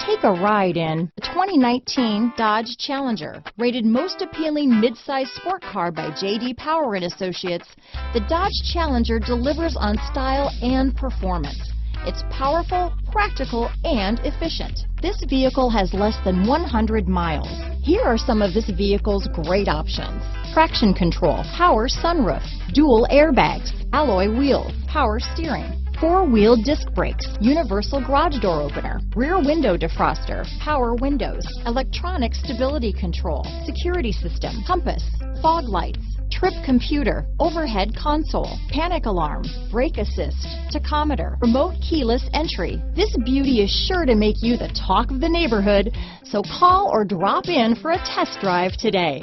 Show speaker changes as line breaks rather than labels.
Take a ride in the 2019 Dodge Challenger. Rated most appealing midsize sport car by J.D. Power and Associates, the Dodge Challenger delivers on style and performance. It's powerful, practical, and efficient. This vehicle has less than 100 miles. Here are some of this vehicle's great options: traction control, power sunroof, dual airbags, alloy wheels, power steering, four-wheel disc brakes, universal garage door opener, rear window defroster, power windows, electronic stability control, security system, compass, fog lights, trip computer, overhead console, panic alarm, brake assist, tachometer, remote keyless entry. This beauty is sure to make you the talk of the neighborhood, so call or drop in for a test drive today.